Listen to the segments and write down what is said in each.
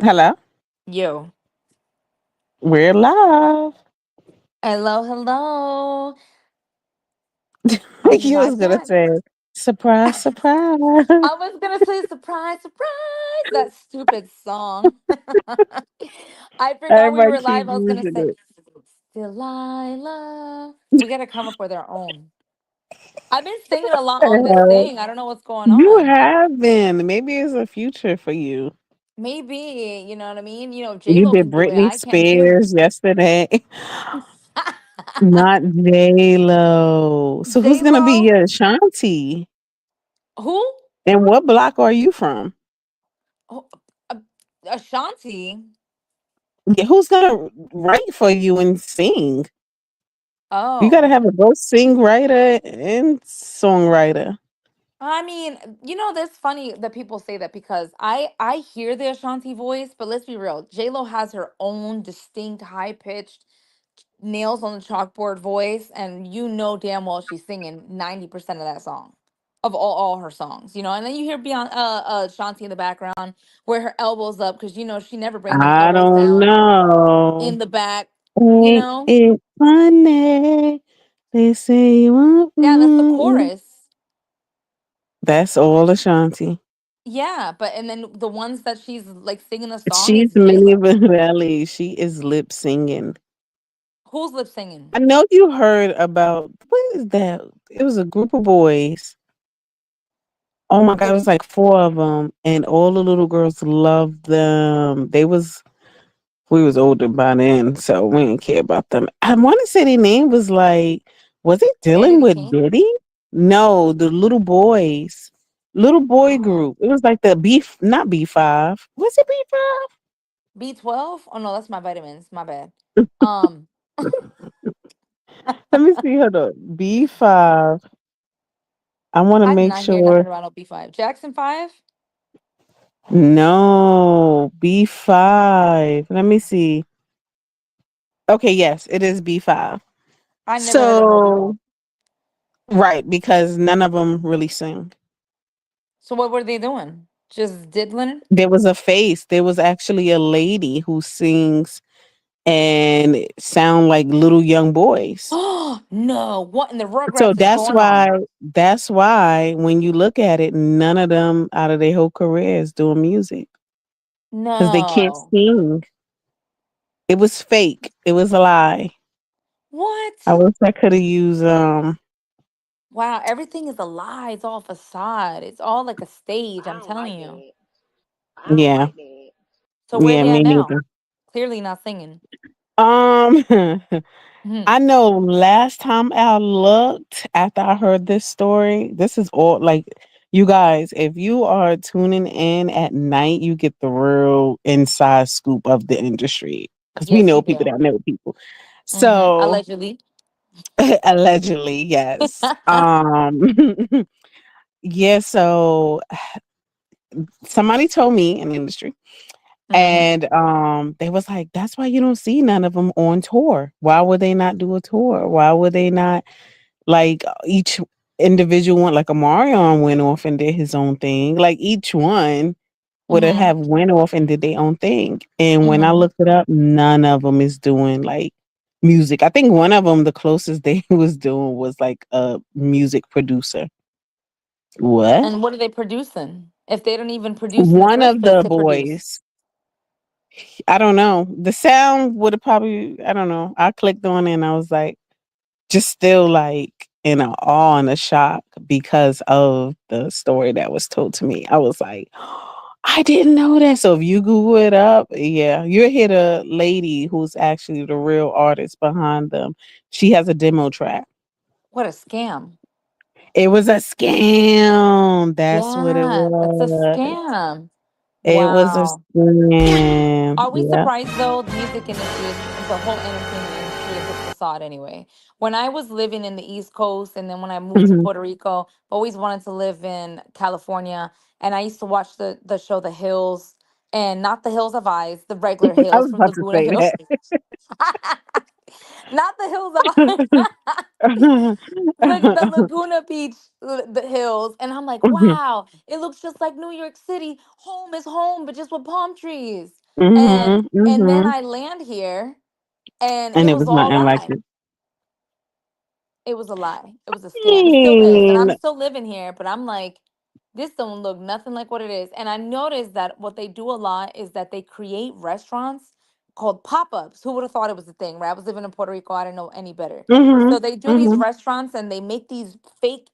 Hello. Yo. We're live. Hello, hello. Oh You my was gonna God. say surprise, surprise. I was going to say surprise, surprise. That stupid song. I forgot we Everybody were keep live. I was going to using say, it. Delilah. We got to come up with our own. I've been singing a lot on this Hell, thing. I don't know what's going you on. have been. Maybe it's a future for you. Maybe, you know what I mean? If You J-Lo did can do it, Britney I can too. Spears yesterday. Not J Lo. So who's gonna be J-Lo? your Ashanti? Who? And what block are you from? Oh, uh, Ashanti. Yeah, who's gonna write for you and sing? You gotta Oh. have a both sing writer and songwriter. I mean, that's funny that people say that because I hear the Ashanti voice, but let's be real. J Lo has her own distinct, high pitched, nails on the chalkboard voice, and you know damn well she's singing 90% of that song, of all her songs. And then you hear Beyond Ashanti in the background where her elbows up because she never bring them I elbows don't down know. in the back. You Ain't know, it funny? They say you want yeah, that's the chorus. That's all Ashanti. Yeah, but and then the ones that she's like singing the song She's is J Minnie Lo. Vanelli. She is lip singing. Who's lip singing? I know you heard about what is that? It was a group of boys. Oh my god, it was Who? like four of them, and all the little girls loved them. We was older by then, so we didn't care about them. I want to say their name was like, was it dealing Vanity with Kane? Diddy? No, the little boys, little boy Oh, group. It was like the beef, not B5. Was it B5? B12? Oh no, that's my vitamins. My bad. Um, Let me see. Hold up, B5. I want to I did make not hear nothing sure. about no B5. Jackson 5? No, B5. Let me see. Okay, yes, it is B5. I never heard of no B5. So right, because none of them really sing. So what were they doing? Just diddling? There was a face. There was actually a lady who sings and sound like little young boys. Oh no, what in the So Rugrats is going on? that's why when you look at it, none of them out of their whole career is doing music because they can't No. sing. It was fake. It was a lie. I What? wish I could have used Wow, everything is a lie. It's all facade. It's all like a stage, I I'm don't telling like you. that. I don't yeah. like that. So where Yeah, they me at now? neither. Clearly not singing. Um Mhm. I know last time I looked after I heard this story, this is all like you guys, if you are tuning in at night, you get the real inside scoop of the industry because we Yes, know you people do. that know people. So Allegedly. allegedly, yes. Yeah, so somebody told me in the industry Mhm. and they was like, that's why you don't see none of them on tour. Why would they not do a tour? Why would they not like each individual one, like a Marion went off and did his own thing. Like each one would Mhm. have went off and did their own thing. And when I Mhm. looked it up, none of them is doing like music. I think one of them, the closest they was doing was like a music producer. What? And what are they producing? If they don't even produce in the One first of place the to produce. boys. I don't know. The sound would have probably. I don't know. I clicked on it and I was like, just still like in a awe and a shock because of the story that was told to me. I was like, I didn't know that. So if you Google it up, yeah, you'll hear the lady who's actually the real artist behind them. She has a demo track. What a scam. It was a scam. That's what it Yeah, it's a was. scam. It was a Wow. scam. Are we Yeah. surprised though? The music industry is the whole entertainment industry is a facade anyway. When I was living in the East Coast and then when I moved to Mhm. Puerto Rico, always wanted to live in California. And I used to watch the show The Hills and not the Hills of Eyes, the regular I hills was from about to Laguna say Hills. that. Not the Hills of Eyes. The Laguna Beach, the hills. And I'm like, wow, it looks just like New York City. Home is home, but just with palm trees. Mhm, And then mhm. I land here and And it it was was all nothing like lie. it. It was a lie. It was a scam. It still is. And I'm mean still living here, but I'm like, this don't look nothing like what it is. And I noticed that what they do a lot is that they create restaurants called pop-ups. Who would have thought it was a thing, right? I was living in Puerto Rico. I didn't know any better. So Mhm, they do these mhm. restaurants and they make these fake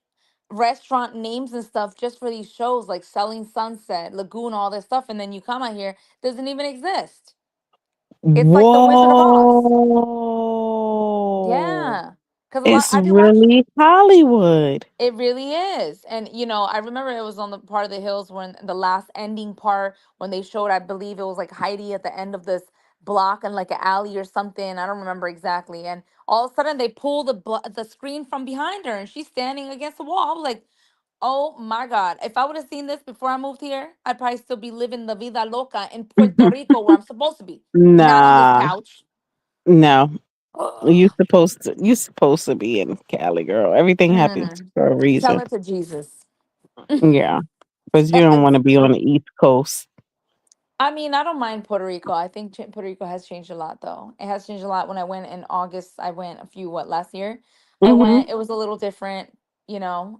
restaurant names and stuff just for these shows like Selling Sunset, Lagoon, all this stuff. And then you come out here, doesn't even exist. It's like the Wizard of Oz. Whoa. Yeah. Because a lot It's I be watching. really Hollywood. It really is. And I remember it was on the part of the hills when the last ending part when they showed, I believe it was like Heidi at the end of this block and like an alley or something. I don't remember exactly. And all of a sudden they pull the screen from behind her and she's standing against the wall. I was like, "Oh my God. If I would have seen this before I moved here, I'd probably still be living the vida loca in Puerto Rico where I'm supposed to be, not on this Nah, couch." no. Ugh. You supposed to be in Cali, girl. Everything happens Mm. for a Tell reason. it to Jesus. Yeah. Because you don't want to That's be on the East Coast. I mean, I don't mind Puerto Rico. I think Puerto Rico has changed a lot, though. It has changed a lot. When I went in August, I went a few, what, last year? I Mhm. went, it was a little different,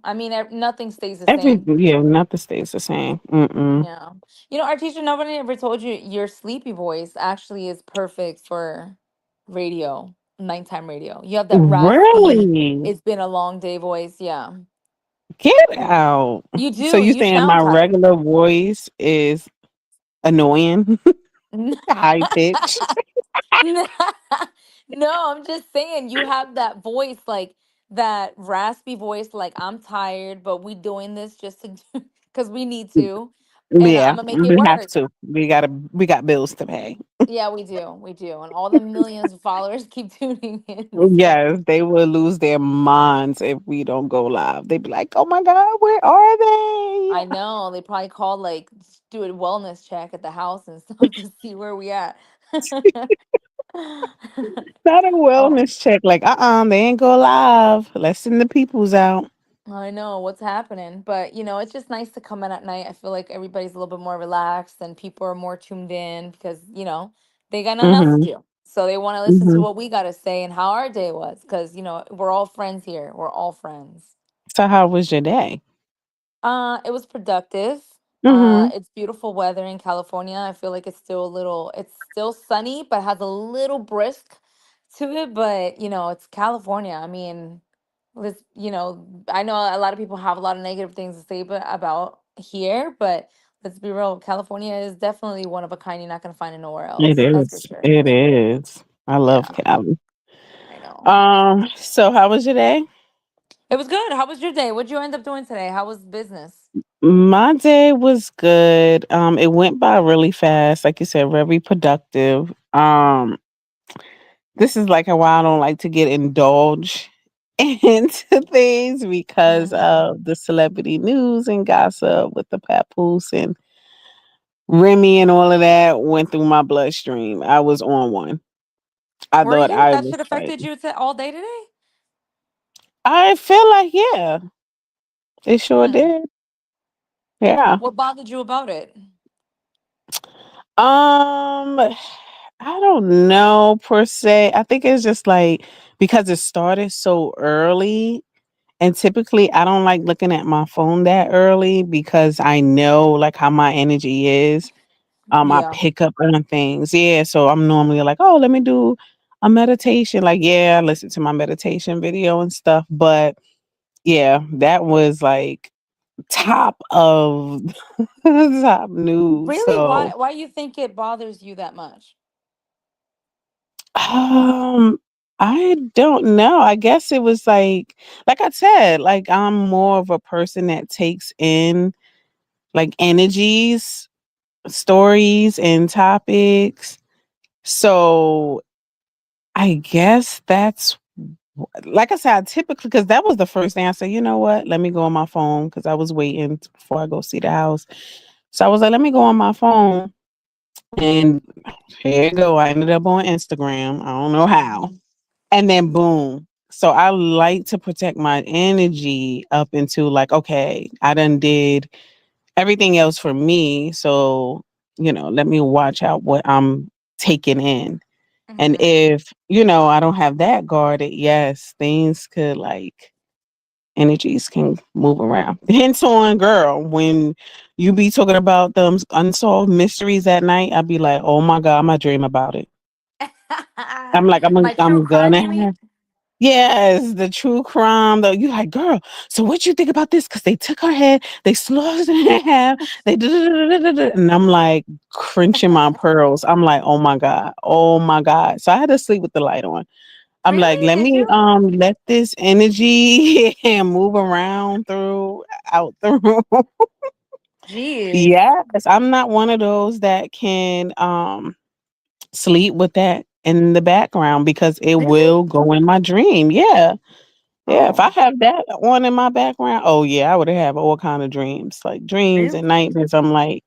I mean, nothing stays the same. Yeah, nothing stays the same. Mm-mm. Yeah. Our teacher, nobody ever told you your sleepy voice actually is perfect for radio, nighttime radio. You have that raspy, Really? it's been a long day voice. Yeah. Get out. You So do. you You saying my sound tired. regular voice is annoying, high pitch? No, I'm just saying you have that voice, like that raspy voice, like I'm tired, but we doing this just to do because we need to, and I'm Yeah, gonna make it we have work. to. We got bills to pay. Yeah, we do, and all the millions of followers keep tuning in. So Yes, they will lose their minds if we don't go live. They'd be like, "Oh my God, where are they?" I know they probably call like do a wellness check at the house and stuff to see where we at. Not a Oh, wellness check. Like, they ain't go live. Let's send the peoples out. I know what's happening, but it's just nice to come in at night. I feel like everybody's a little bit more relaxed and people are more tuned in because, they got nothing else to Mhm, do. So they want to listen to mhm. what we got to say and how our day was because, we're all friends here. We're all friends. So, how was your day? It was productive. Mhm. It's beautiful weather in California. I feel like it's still sunny, but has a little brisk to it. But it's California. I mean, I know a lot of people have a lot of negative things to say about here, but let's be real, California is definitely one of a kind. You're not gonna find it nowhere It else. That's for is. sure. It is. I love Yeah, Cali. I know. So how was your day? It was good. How was your day? What'd you end up doing today? How was business? My day was good. It went by really fast, like you said, very productive. This is like why I don't like to get indulged into things because Hmm. of the celebrity news and gossip with the papoose and Remy and all of that went through my bloodstream. I was on one. I Were thought you? I That was shit like, affected you all day today? I feel like, yeah, it sure Hmm. did. Yeah. What bothered you about it? I don't know per se. I think it's just like because it started so early. And typically, I don't like looking at my phone that early because I know like how my energy is. I Yeah. pick up on things. Yeah. So I'm normally like, oh, let me do a meditation. Like, yeah, I listen to my meditation video and stuff. But yeah, that was like top of top news. Really? So Why you think it bothers you that much? um I don't know. I guess it was like I said, like I'm more of a person that takes in like energies, stories and topics. So I guess that's like I said, I typically because that was the first thing I said, you know what? Let me go on my phone because I was waiting before I go see the house. So I was like, let me go on my phone. And here you go. I ended up on Instagram. I don't know how. Hmm. And then boom. So I like to protect my energy up into like, okay, I done did everything else for me. So let me watch out what I'm taking in. And Hmm. if, I don't have that guarded, yes, things could like energies can move around. Hence on girl, when you be talking about them unsolved mysteries at night, I'd be like, oh my God, I'm gonna dream about it. I'm like, My true I'm crime, gonna you mean? have yes, the true crime though. You like, girl, so what you think about this? Cause they took her head, they sliced it in half, they and I'm like crunching my pearls. I'm like, oh my God, oh my God. So I had to sleep with the light on. I'm like, Really? let Did me you? let this energy and move around through out the room. Jeez. Yes, I'm not one of those that can sleep with that in the background because it Really? will go in my dream. Yeah. Yeah. If I Oh, have that on in my background, oh yeah, I would have all kind of dreams. Like dreams really? and nightmares. I'm like,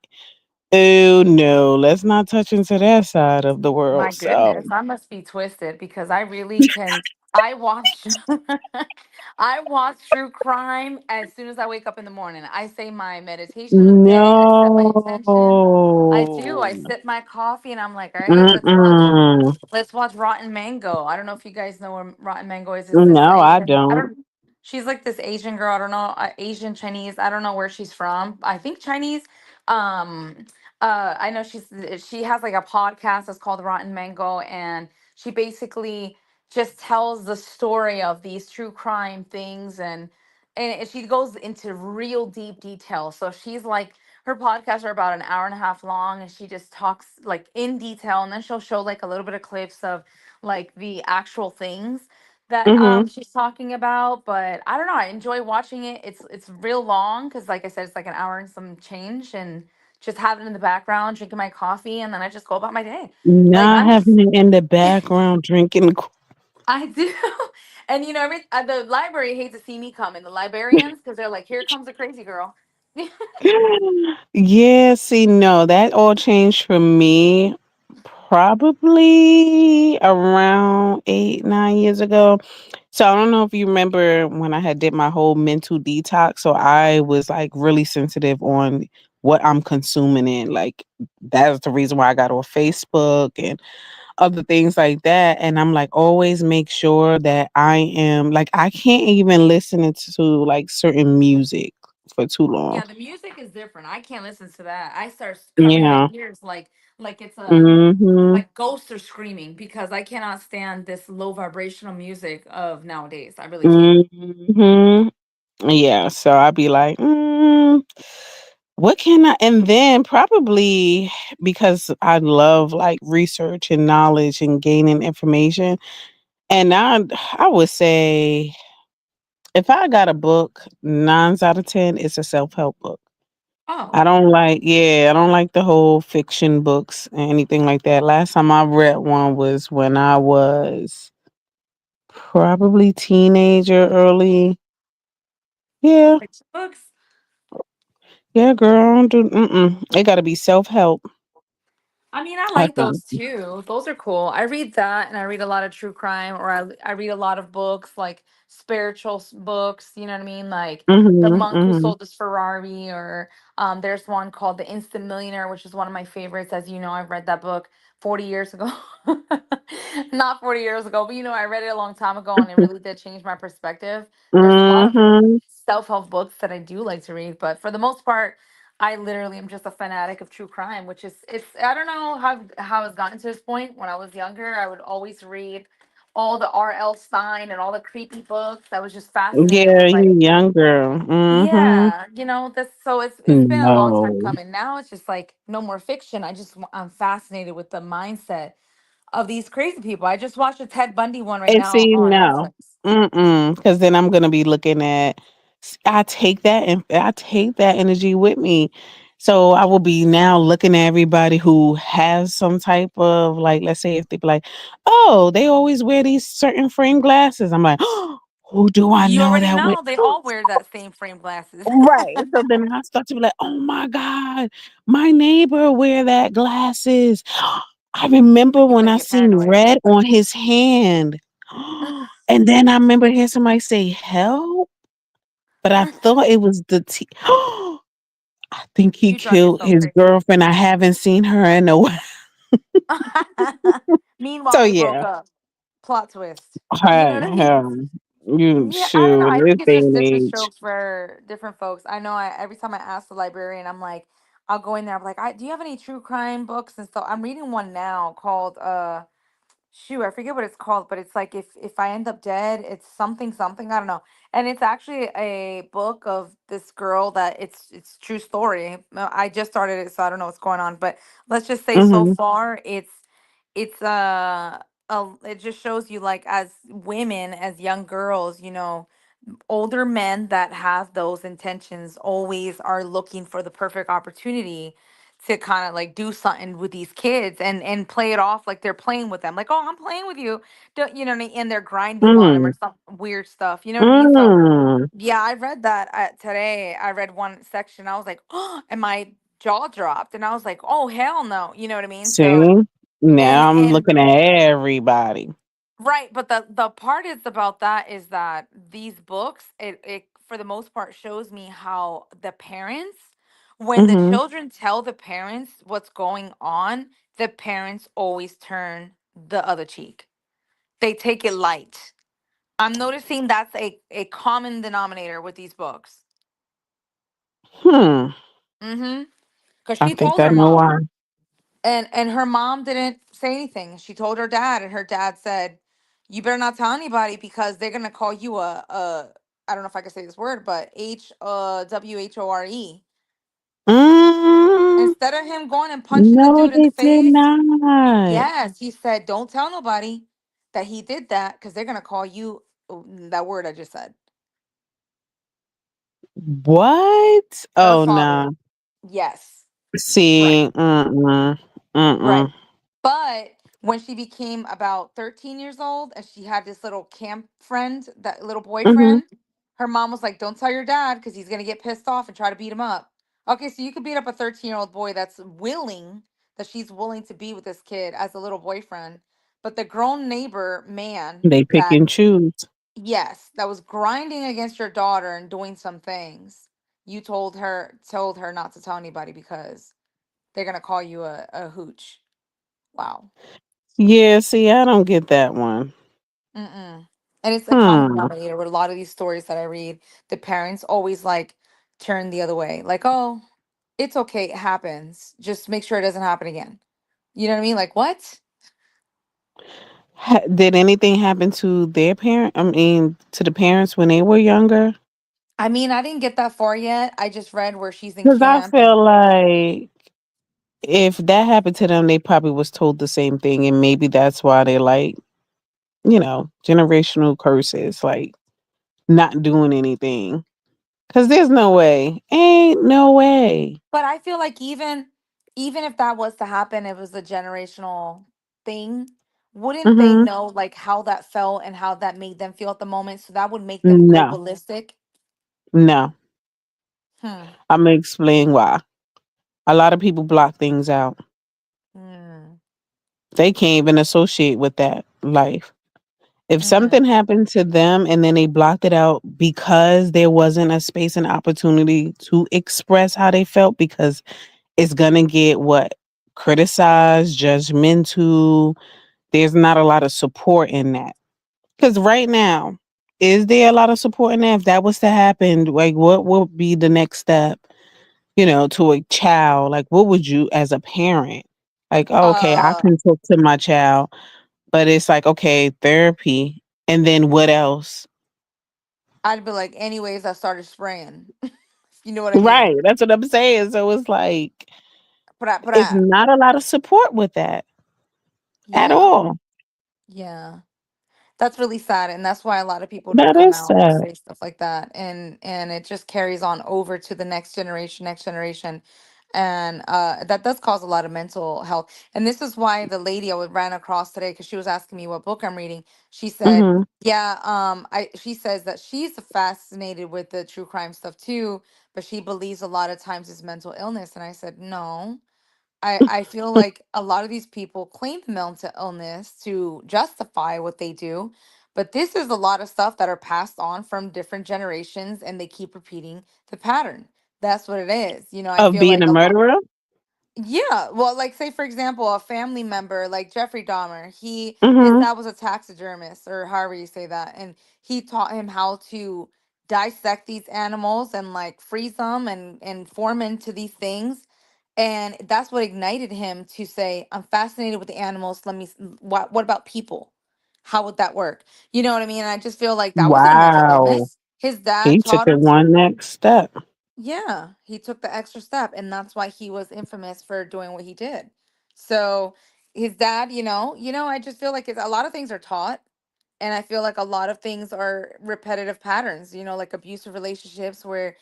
oh no, let's not touch into that side of the My world. So goodness, I must be twisted because I really can. I watch, I watch true crime as soon as I wake up in the morning. I say my meditation of the day. I set my intention. I do. I no. sip my coffee and I'm like, all right, Mm-mm. let's watch Rotten Mango. I don't know if you guys know where Rotten Mango is. It's this No, I Asian. I don't. don't. She's like this Asian girl. I don't know. Asian Chinese. I don't know where she's from. I think Chinese. Um. I know she has like a podcast that's called Rotten Mango, and she basically just tells the story of these true crime things, and she goes into real deep detail. So she's like her podcasts are about an hour and a half long, and she just talks like in detail, and then she'll show like a little bit of clips of like the actual things that Mhm. she's talking about. But I don't know, I enjoy watching it. It's real long because like I said, it's like an hour and some change, and just have it in the background, drinking my coffee, and then I just go about my day. Like Not I'm having it in the background drinking. I do. And the library hates to see me come, and the librarians, because they're like, here comes a crazy girl. Yeah, see, no, that all changed for me probably around 8, 9 years ago. So I don't know if you remember when I had did my whole mental detox. So I was like really sensitive on what I'm consuming in. Like that's the reason why I got off Facebook and other things like that. And I'm like, always make sure that I am like I can't even listen to like certain music for too long. Yeah, the music is different. I can't listen to that. I start covering my Yeah. ears like it's Mhm. like ghosts are screaming because I cannot stand this low vibrational music of nowadays. I really can't. Mhm. Yeah, so I'd be like, what can I and then probably because I love like research and knowledge and gaining information. And I would say if I got a book, 9 out of 10, it's a self-help book. Oh, I don't like the whole fiction books and anything like that. Last time I read one was when I was probably teenager, early. the Yeah, fiction books. yeah, girl. I don't do, it got to be self help. I mean, I like After. those too. Those are cool. I read that, and I read a lot of true crime, or I read a lot of books like spiritual books. You know what I mean? Like The Mhm, Monk Who mhm. Sold His Ferrari, or there's one called The Instant Millionaire, which is one of my favorites. As you know, I've read that book 40 years ago. Not 40 years ago, but I read it a long time ago, and it really did change my perspective. There's a lot of Mhm. self-help books that I do like to read, but for the most part, I literally am just a fanatic of true crime, which is it's I don't know how it's gotten to this point. When I was younger, I would always read all the R.L. Stein and all the creepy books. I was just fascinated Yeah, with like you young girl. Mhm. yeah, this so it's been a long time No. coming. Now it's just like no more fiction. I'm fascinated with the mindset of these crazy people. I just watched a Ted Bundy one right And now see, on no. Netflix. Because then I'm gonna be looking at I take that and I take that energy with me. So I will be now looking at everybody who has some type of like, let's say if they be like, oh, they always wear these certain frame glasses. I'm like, oh, who do I You know already that wear? know they all wear that same frame glasses. Right. So then I start to be like, oh my God, my neighbor wear that glasses. I remember You when like I get seen paranoid. red on his hand. And then I remember hearing somebody say help, but I thought it was the I think he You drive killed yourself his crazy. girlfriend. I haven't seen her in a while. Meanwhile, So they broke yeah. up. Plot twist. You know Hey, what I mean? you Yeah, I don't know. shoot I in this think it's day just and different age. strokes for different folks. I know. Every time I ask the librarian, I'm like, I'll go in there. I'm like, do you have any true crime books? And so I'm reading one now called shoot, I forget what it's called, but it's like if I end up dead, it's something something. I don't know. And it's actually a book of this girl that it's true story. I just started it, so I don't know what's going on. But let's just say so Mhm. far, it's it just shows you like as women, as young girls, older men that have those intentions always are looking for the perfect opportunity to kind of like do something with these kids and play it off like they're playing with them, like, oh, I'm playing with you, don't you know what I mean? And they're grinding on them or Mm. some weird stuff, you know what I mean? So Mm. yeah, I read that today. I read one section, I was like, oh, and my jaw dropped, and I was like, oh hell no, you know what I mean? So See? and Now I'm and looking at everybody. right, but the part is about that is that these books, it for the most part shows me how the parents, when the Mhm. children tell the parents what's going on, the parents always turn the other cheek. They take it light. I'm noticing that's a common denominator with these books. Hmm. Mm-hmm. Because I she think told I her know mom. why. And her mom didn't say anything. She told her dad, and her dad said, "You better not tell anybody because they're gonna call you a I don't know if I can say this word, but WHORE." Mm. Instead of him going and punching the No, dude in the they did face, not. yes, he said, "Don't tell nobody that he did that because they're gonna call you that word I just said." What? Her Oh father. no. Yes. Right. See, mm-mm, Right. mm-mm. But when she became about 13 years old and she had this little camp friend, that little Mhm. boyfriend, her mom was like, don't tell your dad because he's going to get pissed off and try to beat him up. Okay, so you could beat up a 13-year-old boy that she's willing to be with this kid as a little boyfriend. But the grown neighbor man They pick that, and choose. yes, that was grinding against your daughter and doing some things, you told her not to tell anybody because they're going to call you a hooch. Wow. Yeah, see, I don't get that one. Mm-mm. And it's a common Hmm. denominator with a lot of these stories that I read. The parents always like turn the other way, like, "Oh, it's okay, it happens. Just make sure it doesn't happen again." You know what I mean? Like, what? Did anything happen to their parent? I mean, to the parents when they were younger? I mean, I didn't get that far yet. I just read where she's in Because I camp and feel like if that happened to them, they probably was told the same thing, and maybe that's why they like, generational curses, like not doing anything. Because there's no way, ain't no way. but I feel like even if that was to happen, it was a generational thing. Wouldn't they Hmm. know like how that felt and how that made them feel at the moment? So that would make them go No, ballistic. no. Hmm. I'm gonna explain why. A lot of people block things out. Hmm. They can't even associate with that life. If Mm. something happened to them and then they blocked it out because there wasn't a space and opportunity to express how they felt, because it's gonna get what? Criticized, judgmental. There's not a lot of support in that. Because right now, is there a lot of support in that? If that was to happen, like what would be the next step, to a child? Like what would you as a parent? Like, oh, okay, I Uh, can talk to my child, but it's like, okay, therapy. And then what else? I'd be like, anyways, I started spraying. You know what I mean? Right. That's what I'm saying. So it's like Put it's out. not a lot of support with that at Yeah. all. Yeah. That's really sad, and that's why a lot of people don't That come is out and sad. say stuff like that, and it just carries on over to the next generation, and that does cause a lot of mental health. And this is why the lady ran across today, because she was asking me what book I'm reading. She said, Mhm. "Yeah, I." She says that she's fascinated with the true crime stuff too, but she believes a lot of times it's mental illness. And I said, no. I feel like a lot of these people claim mental illness to justify what they do, but this is a lot of stuff that are passed on from different generations and they keep repeating the pattern. That's what it is. You know, I Of feel being like a a lot. murderer? Yeah, well, like say for example, a family member like Jeffrey Dahmer, his Mhm. dad was a taxidermist or however you say that, and he taught him how to dissect these animals and like freeze them and form into these things, and that's what ignited him to say, "I'm fascinated with the animals. What about people? How would that work?" You know what I mean? And I just feel like that wasn't a mental Wow. illness. His dad He took taught it him to. one next step. Yeah, he took the extra step, and that's why he was infamous for doing what he did. So his dad, I just feel like a lot of things are taught, and I feel like a lot of things are repetitive patterns. Like abusive relationships where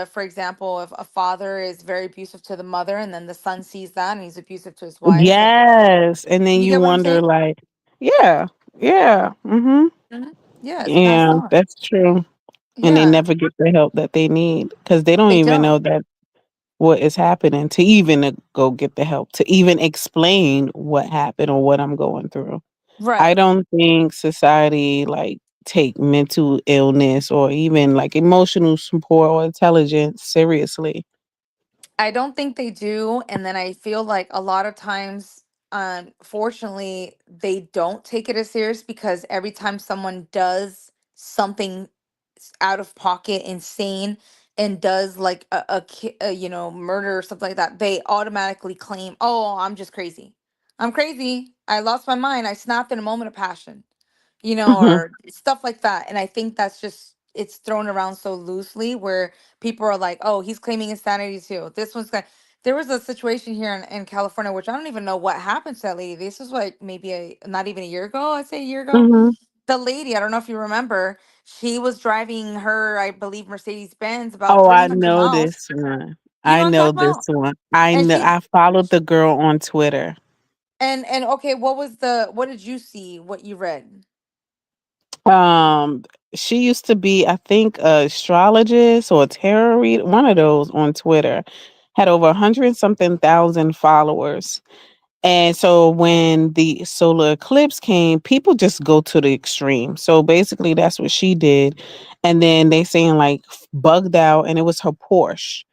for example, if a father is very abusive to the mother, and then the son sees that and he's abusive to his wife, and Yes, and then you you get what I'm wonder saying? like, yeah, yeah, mhm. Hmm. Yeah, it's passed Yeah, on. that's true. And they Yeah, never get the help that they need because they don't they even don't. know that what is happening to even go get the help, to even explain what happened or what I'm going through. I Right. don't think society, like, take mental illness or even, like, emotional support or intelligence seriously. I don't think they do. And then I feel like a lot of times, fortunately, they don't take it as serious because every time someone does something out of pocket, insane, and does like murder or something like that, they automatically claim, "Oh, I'm just crazy. I'm crazy. I lost my mind. I snapped in a moment of passion." Mhm, Or stuff like that. And I think that's just it's thrown around so loosely where people are like, "Oh, he's claiming insanity too." This one's got. There was a situation here in California, which I don't even know what happened to that lady. This was like maybe not even a year ago. I'd say a year ago. mhm. The lady, I don't know if you remember, she was driving her, I believe, Mercedes Benz about Oh, I 300 know miles. this one. You I know what I'm know talking this about? one. And I followed the girl on Twitter. and okay, what did you see? What you read? Um, she used to be, I think, a astrologist or a tarot reader, one of those on Twitter. Had over 100 and something thousand followers. And so when the solar eclipse came, people just go to the extreme. So basically that's what she did. And then they saying like bugged out and it was her Porsche.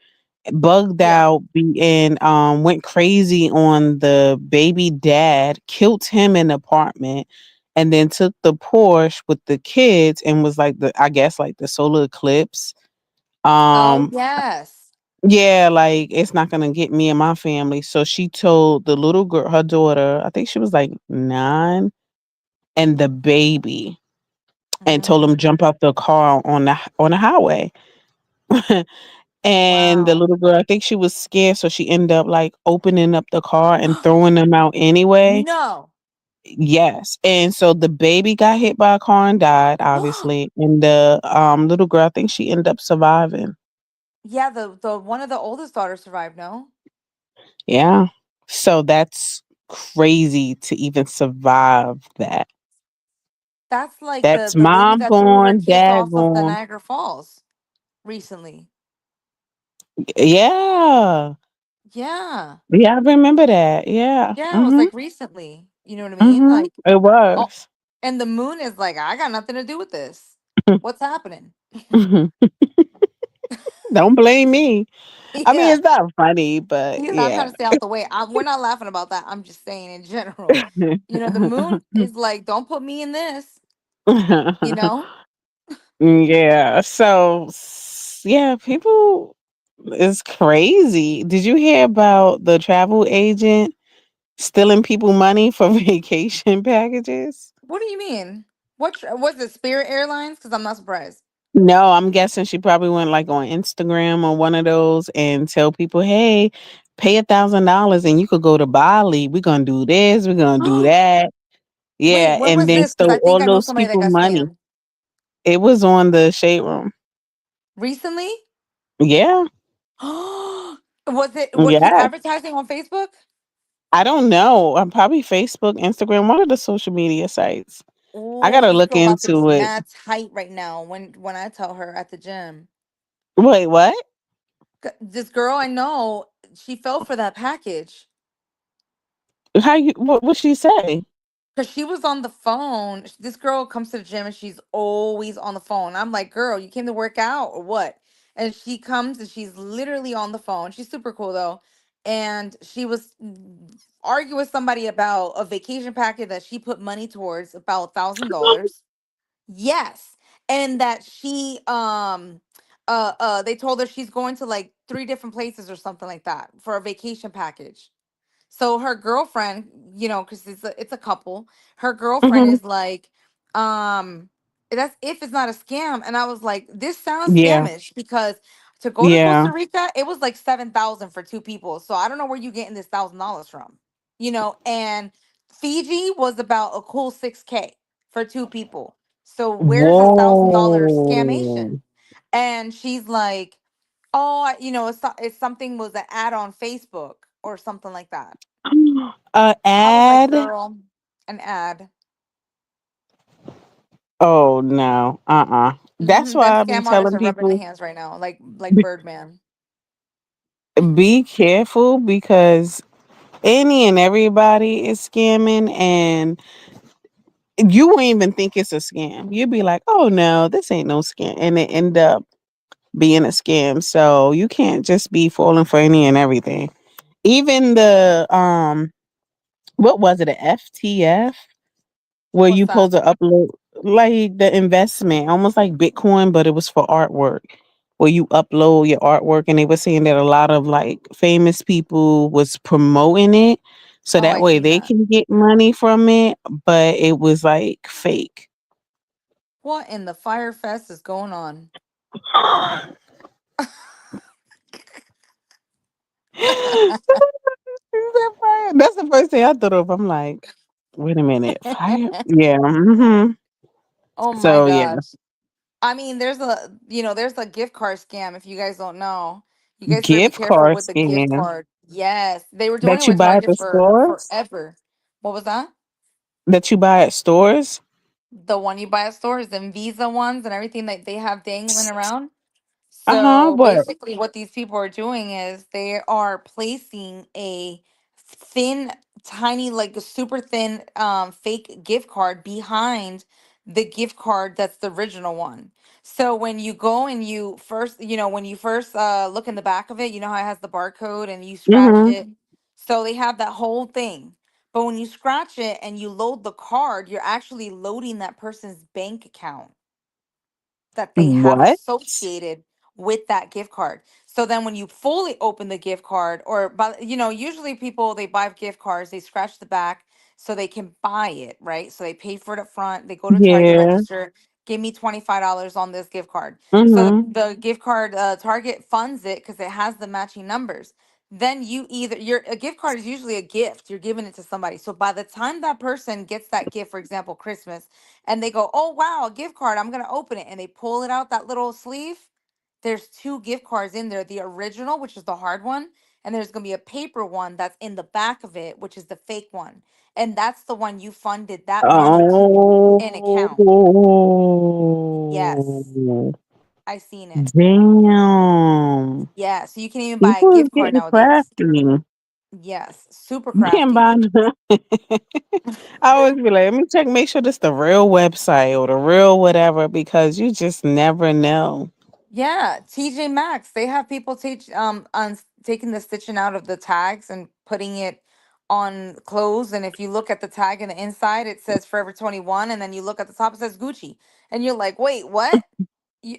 Bugged Yeah. out and went crazy on the baby dad, killed him in the apartment, and then took the Porsche with the kids and was like the I guess like the solar eclipse. Oh Um yes. yeah, like, it's not gonna get me and my family, so she told the little girl her daughter, I think she was, like, 9, and the baby, and told Mm, them "Jump out the car on the highway." And the wow. little girl, I think she was scared, so she ended up, like, opening up the car and throwing them out anyway. No. Yes, and so the baby got hit by a car and died, obviously, and the, little girl, I think she ended up surviving. Yeah, the one of the oldest daughters survived, no? Yeah. So that's crazy to even survive that. That's like the That's the lady mom that threw her gone, kids dad off of the gone. Niagara Falls recently. Yeah. Yeah. Yeah, I remember that. Yeah. Yeah, it was Mhm. like recently. You know what I mean? Mhm. Like, It oh, was. and the moon is like, I got nothing to do with this. What's happening? Don't blame me. I mean, Yeah. it's not funny, but I'm yeah. trying to stay out the way. We're not laughing about that. I'm just saying in general. The moon is like, don't put me in this, you know? Yeah. So yeah, people is crazy. Did you hear about the travel agent stealing people money for vacation packages? What do you mean? Was it Spirit Airlines? Because I'm not surprised. No, I'm guessing she probably went like on Instagram or one of those and tell people, "Hey, pay $1,000 and you could go to Bali. We're gonna do this. We're gonna do that." Wait, Yeah, when and was then this? Because stole I think all I know those somebody that people got money. scammed It was on the Shade Room. recently. Yeah, Was he yeah. advertising on Facebook? I don't know. Probably Facebook, Instagram, one of the social media sites. I Oh, gotta this look girl about to be into it. mad tight right now when I tell her at the gym. Wait, what? This girl I know, she fell for that package How you? What she say? because she was on the phone. This girl comes to the gym and she's always on the phone. I'm like, girl, you came to work out or what? And she comes and she's literally on the phone. She's super cool though. And she was arguing with somebody about a vacation package that she put money towards, about $1,000. Yes. And that she they told her she's going to like three different places or something like that for a vacation package. So her girlfriend, because it's a couple, her girlfriend Mhm. is like, um, that's if it's not a scam. And I was like, this sounds Yeah. scamish because to go to Yeah. Costa Rica, it was like 7,000 for two people. So I don't know where you getting this $1,000 from, and Fiji was about a cool 6K for two people. So where's this $1,000 scamation? Whoa. And she's like, oh, it's something was an ad on Facebook or something like that. A I was like, ad? girl, an ad. Oh no. That's Hmm. why Them I be scam artists telling are rubbing the people hands right now, like Birdman. be careful because any and everybody is scamming, and you won't even think it's a scam. You'd be like, "Oh no, this ain't no scam," and it end up being a scam. So you can't just be falling for any and everything. Even the what was it, a FTF, where What's you that? supposed to upload like the investment, almost like Bitcoin, but it was for artwork. Where you upload your artwork, and they were saying that a lot of like famous people was promoting it, so Oh, that I way seen they that. can get money from it, but it was like fake. What in the Fire Fest is going on? That's the first thing I thought of. I'm like, wait a minute, fire? Yeah. Oh my So yeah, gosh. I mean, there's a gift card scam if you guys don't know. You guys better be gift careful card with the gift scam card. Yes, they were doing it that you with buy at Target the for stores. forever. What was that? That you buy at stores. The one you buy at stores, and Visa ones and everything that they have dangling around. Uh huh. So What? basically, what these people are doing is they are placing a thin, tiny, like a super thin, fake gift card behind the gift card that's the original one. So when you go and when you first look in the back of it, you know how it has the barcode and you scratch Mm-hmm. it. So they have that whole thing. But when you scratch it and you load the card, you're actually loading that person's bank account that they have What? associated with that gift card. So then when you fully open the gift card, or but usually people, they buy gift cards, they scratch the back so they can buy it, right? So they pay for it up front, they go to Target Yeah. register, give me $25 on this gift card. So the, Mm-hmm. the gift card, Target funds it because it has the matching numbers. Then your a gift card is usually a gift. You're giving it to somebody. So by the time that person gets that gift, for example, Christmas, and they go, "Oh wow, a gift card! I'm gonna open it," and they pull it out that little sleeve. There's two gift cards in there: the original, which is the hard one, and there's gonna be a paper one that's in the back of it, which is the fake one, and that's the one you funded that money to an account. Yes, Oh, I seen it. damn. Yeah, so you can even buy a People is gift card getting nowadays. crafty. Yes, super You can't crafty. buy none. I always be like, let me check, make sure this the real website or the real whatever, because you just never know. Yeah, TJ Maxx. They have people teach taking the stitching out of the tags and putting it on clothes. And if you look at the tag in the inside, it says Forever 21, and then you look at the top, it says Gucci. And you're like, wait, what?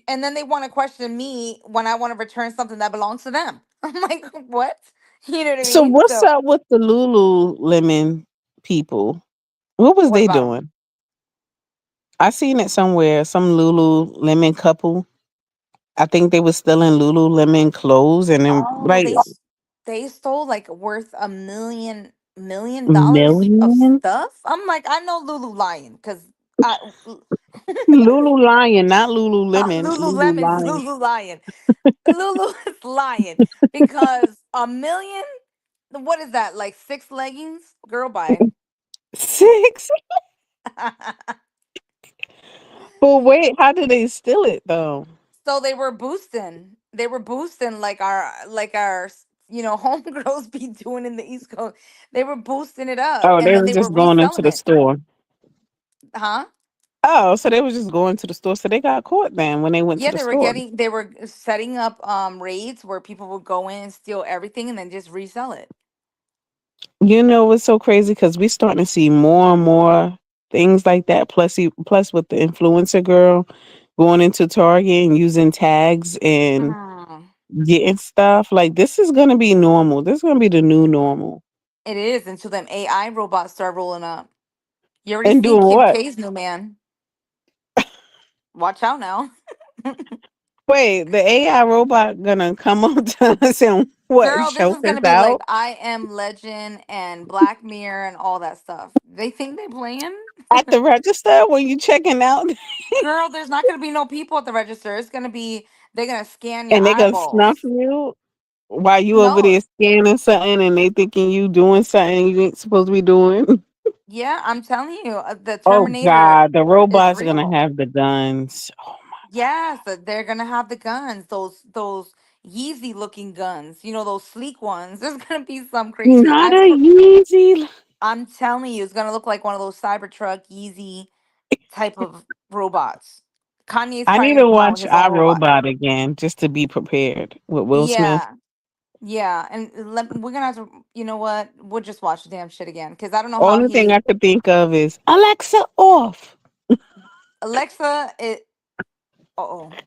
And then they want to question me when I want to return something that belongs to them. I'm like, what? You know what I So mean? what's So up with the Lululemon people? What was what they about them? doing? I seen it somewhere. Some Lululemon couple. I think they was still in Lululemon clothes, and then Oh, like they stole like worth a million dollars of million. stuff. I'm like, I know Lulu lying because I Lulu Lion, not not Lululemon. Lulu Lululemon's Lion. Lulu lying. Lulu is lying because a million. What is that? Like six leggings? Girl, bye. Six. But wait, how did they steal it though? So they were boosting. They were boosting like our homegirls be doing in the East Coast. They were boosting it up Oh, and they then were they were just going into reselling the it. store. Huh? Oh, so they was just going to the store. So they got caught then when they went to Yeah, the store. they were setting up raids where people would go in and steal everything and then just resell it. You know what's so crazy? Because we starting to see more and more things like that. Plus with the influencer girl going into Target and using tags and Mm. getting stuff. Like this is gonna be normal. This is gonna be the new normal. It is until them AI robots start rolling up. You already And seen doing Kim what? K's new man. Watch out now. Wait, the AI robot gonna come up to us and what? Girl, this Choke is us gonna be like out I Am Legend and Black Mirror and all that stuff. They think they playing? at the register when you checking out, Girl, there's not gonna be no people at the register. It's gonna be they're gonna scan your and they gonna snuff eyeballs. you while you over No, there scanning something, and they thinking you doing something you ain't supposed to be doing. yeah, I'm telling you, the Oh Terminator God, the is robots are gonna real. have the guns. Oh Yes, they're gonna have the guns, those Yeezy looking guns. You know those sleek ones. There's gonna be some my, crazy. not a Yeezy. I'm telling you, it's gonna look like one of those Cybertruck Yeezy type of robots. Kanye's I need trying to to come out with watch his own I robot. Robot again just to be prepared with Will Smith. Yeah, yeah, and we're gonna have to. You know what? We'll just watch the damn shit again because I don't know how Only thing he I could think of is Alexa off. Alexa. It. Oh,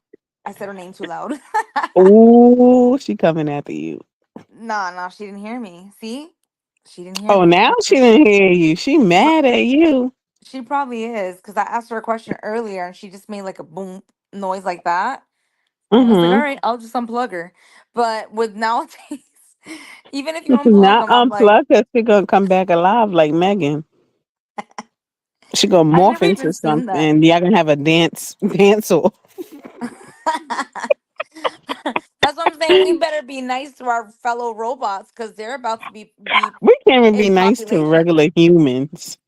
I said her name too loud. Oh, she coming after you. Nah, nah, she didn't hear me. See, she didn't hear Oh, me. now she didn't hear you. She mad at you. She probably is because I asked her a question earlier and she just made like a boom noise like that. And I was like, all Mm-hmm. right, I'll just unplug her. But with nowadays, even if you unplug Not them, I'm like, unplug her. She gonna come back alive like Megan. She gonna I've morph never even into seen that. something. Y'all gonna have a dance off. That's what I'm saying. We better be nice to our fellow robots because they're about to be We can't even be in nice to population. regular humans.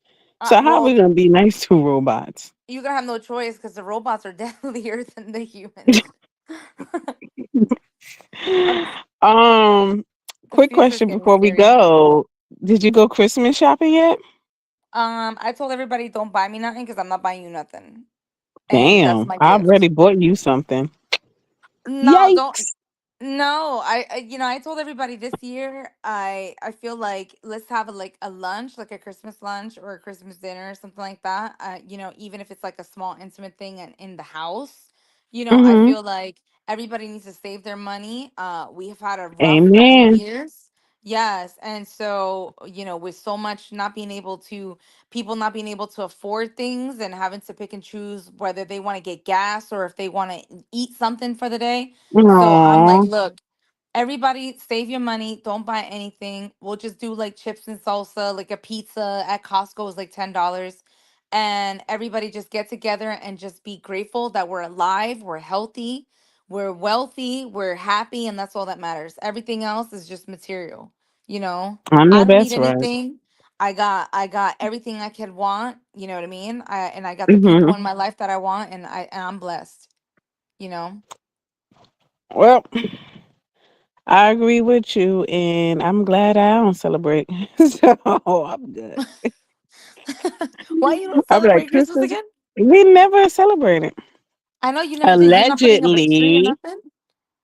So how we Well, gonna be nice to robots? you're gonna have no choice because the robots are deadlier than the humans. Um, um, the quick future is question getting before we scary. go. Did you go Christmas shopping yet? I told everybody don't buy me nothing because I'm not buying you nothing, and that's Damn, my I gift. already bought you something. No, don't. Yikes. No, I told everybody this year. I feel like let's have a lunch, like a Christmas lunch or a Christmas dinner or something like that. Even if it's like a small intimate thing in the house. I Mm-hmm. feel like everybody needs to save their money. We have had a rough couple Amen. years. Yes, and so with so much not being able to people not being able to afford things and having to pick and choose whether they want to get gas or if they want to eat something for the day. So I'm like, Aww. look, everybody save your money. Don't buy anything. We'll just do like chips and salsa, like a pizza at Costco is like $10. And everybody just get together and just be grateful that we're alive, we're healthy, we're wealthy, we're happy, and that's all that matters. Everything else is just material, you know? I know I don't need that's right. anything. I got everything I could want, you know what I mean? I got the Hmm. people in my life that I want and I'm blessed, you know? Well, I agree with you, and I'm glad I don't celebrate. So I'm good. Why you don't I'll be like celebrate Christmas Christmas. again? We never celebrated. I know you never did. You're not putting up a tree or Allegedly, nothing.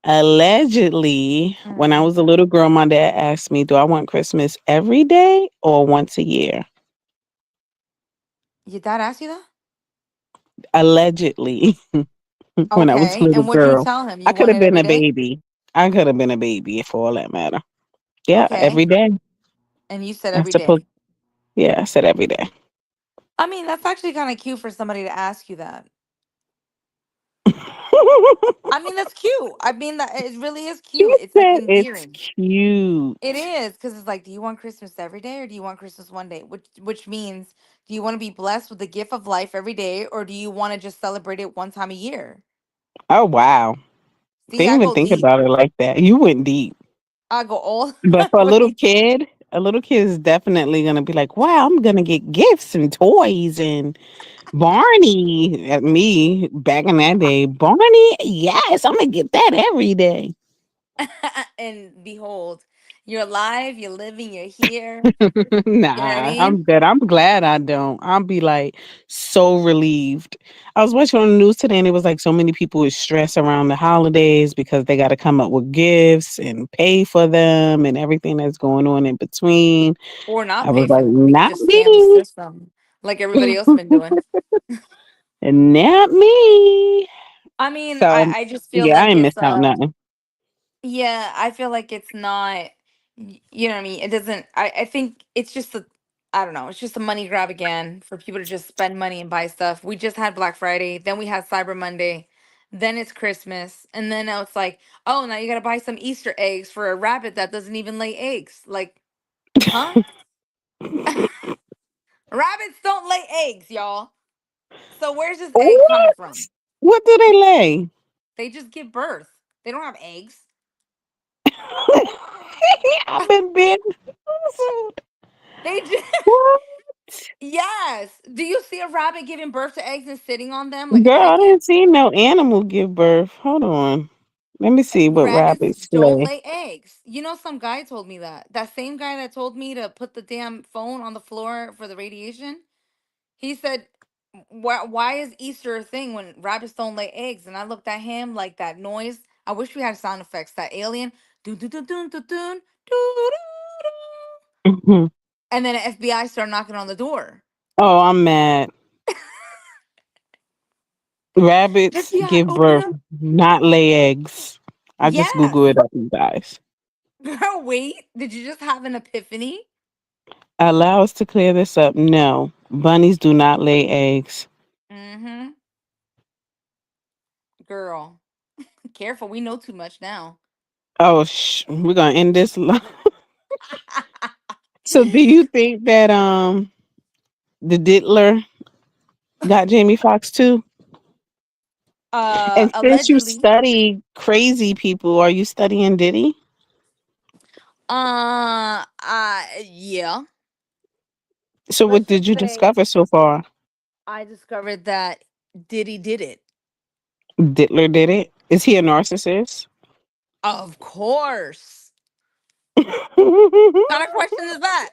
allegedly, when I Mm. was a little girl, my dad asked me, "Do I want Christmas every day or once a year?" Your dad asked you that? Allegedly, when I was a Okay. little And what'd you girl, tell him? I You could want have it been every a day? baby. I could have been a baby for all that matter. Yeah, every Okay. day. And you said I every suppose. day. Yeah, I said every day. I mean, that's actually kind of cute for somebody to ask you that. I mean, that's cute. I mean, that it really is She cute. It's like said it's endearing. It cute. is because it's like, do you want Christmas every day or do you want Christmas one day? Which means, do you want to be blessed with the gift of life every day or do you want to just celebrate it one time a year? Oh wow. See, Didn't I even go think deep. about it like that. You went deep. I go all But for the way. a little kid is definitely gonna be like, wow, I'm gonna get gifts and toys and Barney at me back in that day. Barney, yes, I'm gonna get that every day. And behold, You're alive, you're living, you're here. You know what I Nah, I'm mean? good. I'm glad I don't. I'll be like so relieved. I was watching on the news today and it was like so many people is stressed around the holidays because they got to come up with gifts and pay for them and everything that's going on in between. Or not I was pay for like, them. We could not just scam the me. system like everybody else been doing. Not me. I mean, So I just feel yeah, I like ain't it's missed out nothing. yeah, I feel like it's not you know what I mean? It doesn't I think it's just a I don't know, it's just a money grab again for people to just spend money and buy stuff. We just had Black Friday, then we had Cyber Monday, then it's Christmas, and then now it's like, oh, now you got to buy some Easter eggs for a rabbit that doesn't even lay eggs. Like, huh? Rabbits don't lay eggs, y'all. So where's this egg coming What? from? What do they lay? They just give birth. They don't have eggs. I've been bitten. They just What? yes. Do you see a rabbit giving birth to eggs and sitting on them like a Girl, I cricket? didn't see no animal give birth. Hold on. Let me see what Rabbits rabbits don't lay. lay eggs. You know, some guy told me that. That same guy that told me to put the damn phone on the floor for the radiation. He said, why is Easter a thing when rabbits don't lay eggs?" And I looked at him like that noise. I wish we had sound effects. That alien, doo doo doo doo doo doo doo, Mhm. and then the FBI started knocking on the door. Oh, I'm mad. Rabbits FBI, give open birth, up. not lay eggs. I just Yes. Google it up, you guys. Girl, wait. Did you just have an epiphany? Allow us to clear this up. No, bunnies do not lay eggs. Mm-hmm. Girl, careful. We know too much now. Oh, we're gonna end this. So, do you think that the Diddler got Jamie Foxx too? And since you Allegedly. study crazy people, are you studying Diddy? Yeah. So, Let's what just did you say discover so far? I discovered that Diddy did it. Diddler did it. Is he a narcissist? Of course. What kind of question is that?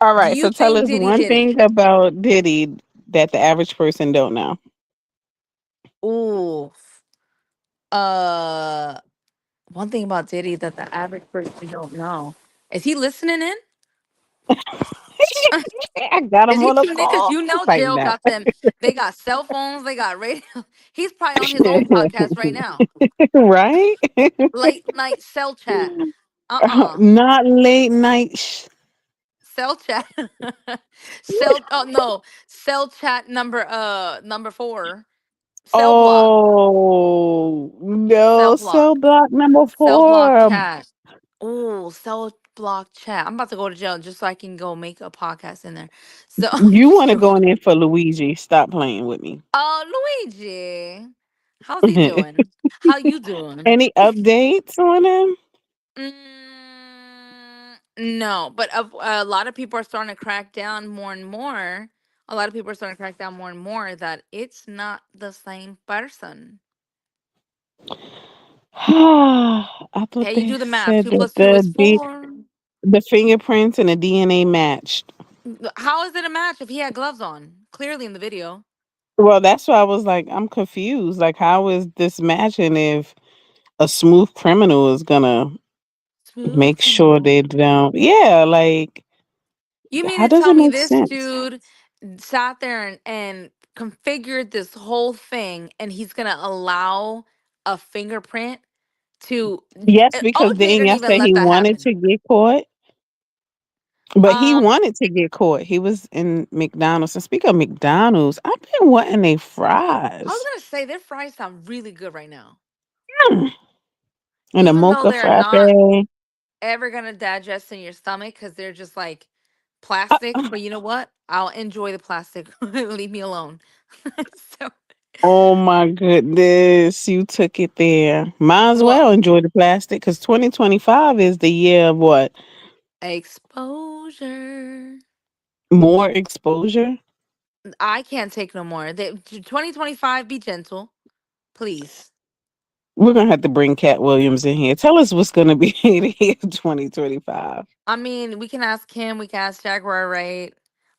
All Do right. you So, tell think us Diddy one did it? thing about Diddy that the average person don't know. Ooh. Uh, one thing about Diddy that the average person don't know. Is he listening in? I got Is him he on a tuned in? Because call you know right jail now. got them. They got cell phones. They got radio. He's probably on his own podcast right now. Right? Late night cell chat. Uh-uh. Not late night. Cell chat. Cell oh no. Cell chat number 4. Cell block. Oh Cell no, cell block. block number Cell block 4. chat. Oh, cell block chat. I'm about to go to jail just so I can go make a podcast in there. So You want to go in there for Luigi? Stop playing with me. oh Luigi. How's he doing? How you doing? Any updates on him? No, but a lot of people are starting to crack down more and more. A lot of people are starting to crack down more and more that it's not the same person. I thought Okay, you they do the math. said Two that plus two is 4. the fingerprints and the DNA matched. How is it a match if he had gloves on? Clearly in the video. Well, that's why I was like, I'm confused. Like, how is this matching if a smooth criminal is gonna Smooth make sure criminal. they don't? Yeah, like, You mean how to does tell it me make this sense? dude sat there and configured this whole thing and he's gonna allow a fingerprint to Yes, because OJ didn't didn't y'all even say let he that wanted happen. to get caught? But he Um, wanted to get caught. He was in McDonald's. And speaking of McDonald's, I've been wanting a I was fries. gonna say their fries sound really good right now. Mm. And a Even though mocha they're frappe. not ever gonna digest in your stomach because they're just like plastic. But you know what? I'll enjoy the plastic. Leave me alone. So Oh my goodness, you took it there. Might as what? well enjoy the plastic because 2025 is the year of what? Exposure. More exposure? I can't take no more. 2025, be gentle, please. We're gonna have to bring Cat Williams in here. Tell us what's gonna be in here 2025. I mean, we can ask him, we can ask Jaguar, right?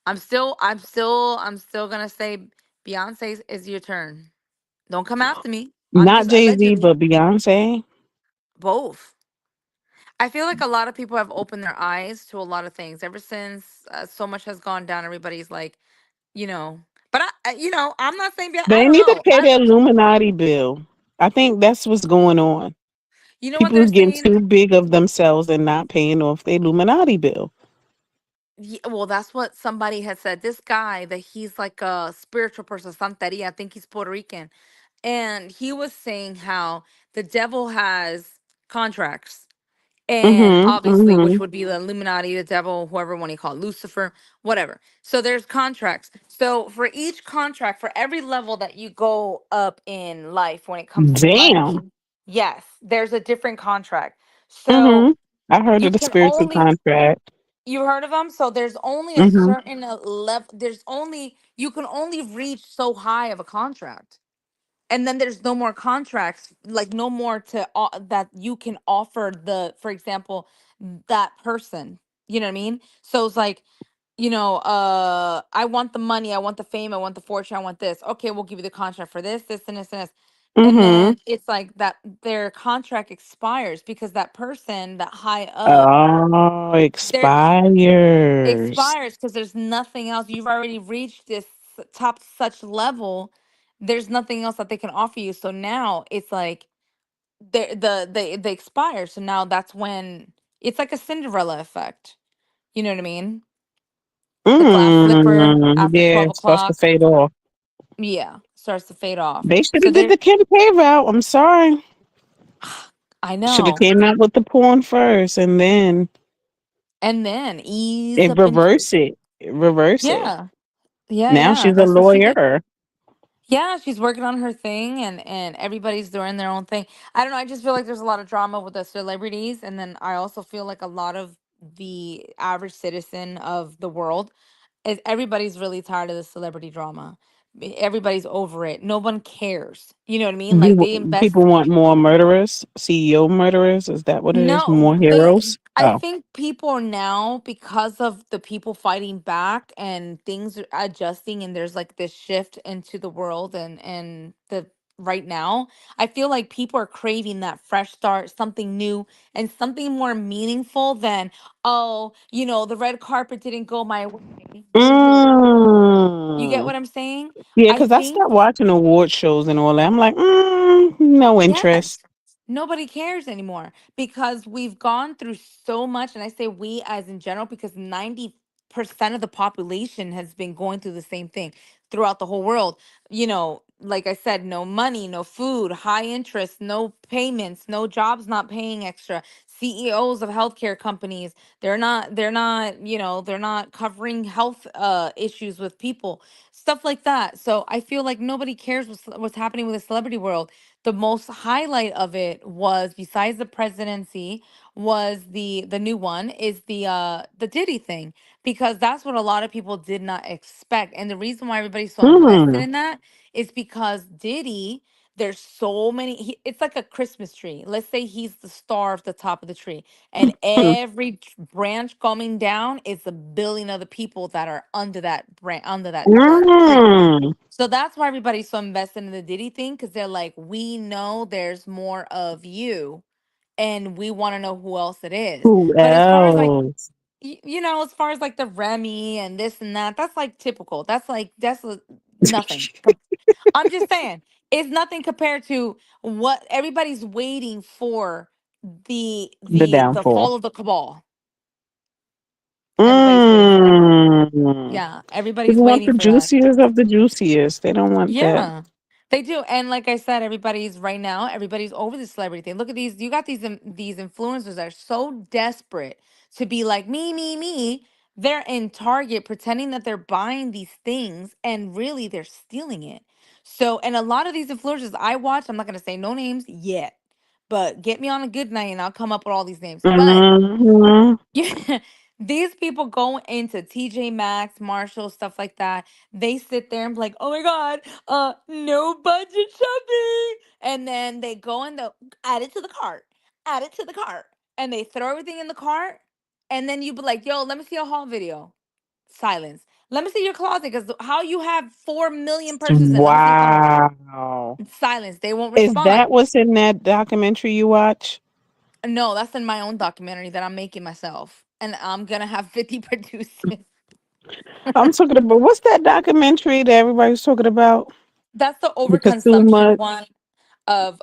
I'm still gonna say Beyonce is your turn. Don't come after me. I'm Not just Jay Z, allegedly but Beyonce. both. I feel like a lot of people have opened their eyes to a lot of things ever since so much has gone down. Everybody's like, you know, but I'm not saying I They don't need to know. pay their Illuminati bill. I think that's what's going on. You know what People they're are getting saying? too big of themselves and not paying off the Illuminati bill. Well, that's what somebody had said. This guy that he's like a spiritual person, Santeria. I think he's Puerto Rican, and he was saying how the devil has contracts, and Mhm. obviously, which Mhm. would be the Illuminati, the devil, whoever one you call it, Lucifer, whatever. So there's contracts. So for each contract, for every level that you go up in life when it comes to Damn. money, yes, there's a different contract. So Mhm. I heard you of the can spiritual only contract. you heard of them. So there's only a Mhm. certain level. There's only you can only reach so high of a contract, and then there's no more contracts, like no more that you can offer for example, that person. You know what I mean? So it's like, I want the money, I want the fame, I want the fortune, I want this. Okay, we'll give you the contract for this, and this, and this. And Mhm. then it's like that their contract expires because that person that high up, Oh, their expires. expires because there's nothing else. You've already reached this top such level. There's nothing else that they can offer you. So now it's like they expire. So now that's when it's like a Cinderella effect. You know what I mean? The glass slipper after Yeah, 12 it's supposed to o'clock. fade off. Yeah, starts to fade off. They should So have did there, the Kim K route. I'm sorry. I Should have know. came out with the porn first and then And then ease it up into reverse it. Reverse it. yeah, yeah, Now yeah. she's a That's what she did. lawyer. Yeah, she's working on her thing, and everybody's doing their own thing. I don't know, I just feel like there's a lot of drama with the celebrities, and then I also feel like a lot of the average citizen of the world is everybody's really tired of the celebrity drama. Everybody's over it. No one cares. You know what I mean? Like they People invest. want more murderers, CEO murderers. Is that what it is? No, More heroes? I Oh. think people now, because of the people fighting back and things are adjusting, and there's like this shift into the world and the right now, I feel like people are craving that fresh start, something new and something more meaningful than, oh, the red carpet didn't go my way. Boo. You get Mm. what I'm saying? Yeah, I because I think stopped watching award shows and all that. I'm like, no yes. interest. Nobody cares anymore because we've gone through so much. And I say we as in general because 90% of the population has been going through the same thing throughout the whole world. Like I said, no money, no food, high interest, no payments, no jobs not paying extra. CEOs of healthcare companies, they're not covering health issues with people, stuff like that. So I feel like nobody cares what's happening with the celebrity world. The most highlight of it was, besides the presidency, was the new one is the Diddy thing, because that's what a lot of people did not expect. And the reason why everybody's so invested Mm. in that is because Diddy, there's so many it's like a Christmas tree. Let's say he's the star of the top of the tree, and every branch coming down is a billion other people that are under that branch, under that tree. Mm. So that's why everybody's so invested in the Diddy thing, because they're like, we know there's more of you and we want to know who else it is. Who But as far as like, else? as far as like the Remy and this and that, that's like typical. Nothing. I'm just saying, it's nothing compared to what everybody's waiting for, The the downfall. fall of the cabal. Everybody's waiting for that. Mm. Yeah, everybody's People want waiting the for that. juiciest of the juiciest. They don't want that. Yeah, they do. And like I said, everybody's right now, everybody's over the celebrity thing. Look at these. You got these influencers that are so desperate to be like me, me, me. They're in Target pretending that they're buying these things and really they're stealing it. So, and a lot of these influencers I watch, I'm not going to say no names yet, but get me on a good night and I'll come up with all these names. But Hmm. yeah, These people go into TJ Maxx, Marshall, stuff like that. They sit there and be like, "Oh my god, no budget shopping," and then they go in the add it to the cart, add it to the cart, and they throw everything in the cart, and then you be like, "Yo, let me see a haul video." Silence. Let me see your closet because how you have 4 million purses in. Let me see your closet. Wow. Silence. They won't Is respond. that what's in that documentary you watch? No, that's in my own documentary that I'm making myself, and I'm gonna have 50 producers. I'm talking about what's that documentary that everybody's talking about? That's the Because too overconsumption much. one of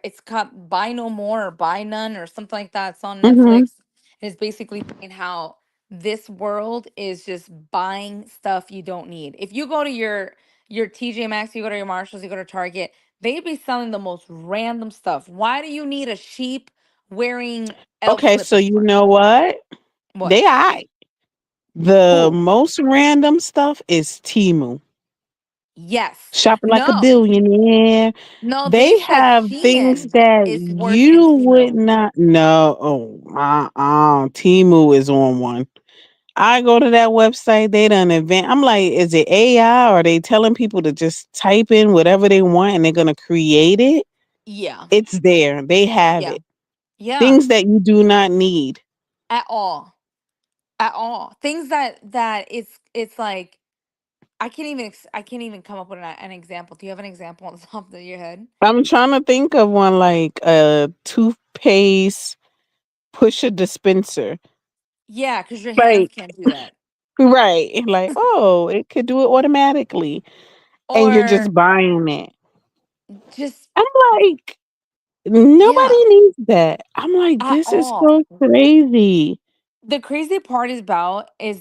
it's called Buy No More or Buy None or something like that. It's on Hmm. Netflix. It's basically saying how this world is just buying stuff you don't need. If you go to your TJ Maxx, you go to your Marshalls, you go to Target, they be selling the most random stuff. Why do you need a sheep wearing elf Okay, so slippers you for? know what? What? They I the Who? most random stuff is Timu. Yes. Shopping like a No. billionaire. No, they They said have things Shein that is worse than you would Temu. not know. Oh, Timu is on one. I go to that website, they done invent. I'm like, is it AI or are they telling people to just type in whatever they want and they're gonna create it? Yeah. It's there. They have Yeah. it. Yeah. Things that you do not need. At all. At all. Things that it's like I can't even come up with an example. Do you have an example on the top of your head? I'm trying to think of one like a toothpaste pusher dispenser. Yeah, because your hands Like, can't do that. right. Like, oh, it could do it automatically. And you're Or just buying it. just I'm like, nobody yeah, needs that. I'm like, at this is all. so crazy. The crazy part is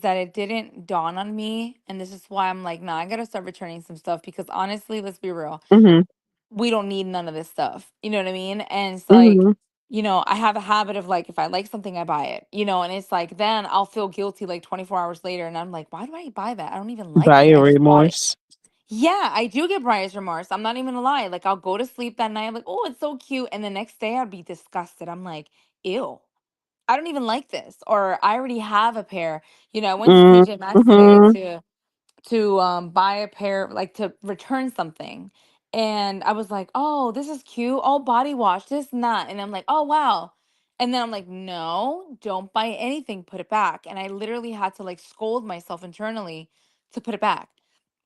that it didn't dawn on me, and this is why I'm like, nah, I gotta start returning some stuff because honestly, let's be real, Hmm. we don't need none of this stuff. You know what I mean? And it's like, Hmm. I have a habit of like, if I like something, I buy it, and it's like, then I'll feel guilty like 24 hours later. And I'm like, why do I buy that? I don't even like it. Buyer I just bought it. remorse. Yeah, I do get buyer's remorse. I'm not even gonna lie. Like, I'll go to sleep that night, like, oh, it's so cute. And the next day I'd be disgusted. I'm like, ew, I don't even like this. Or I already have a pair. I went to TJ Maxx today Mm-hmm. to buy a pair, like to return something. And I was like, oh, this is cute. Oh, body wash, this and that. And I'm like, oh, wow. And then I'm like, no, don't buy anything, put it back. And I literally had to like scold myself internally to put it back.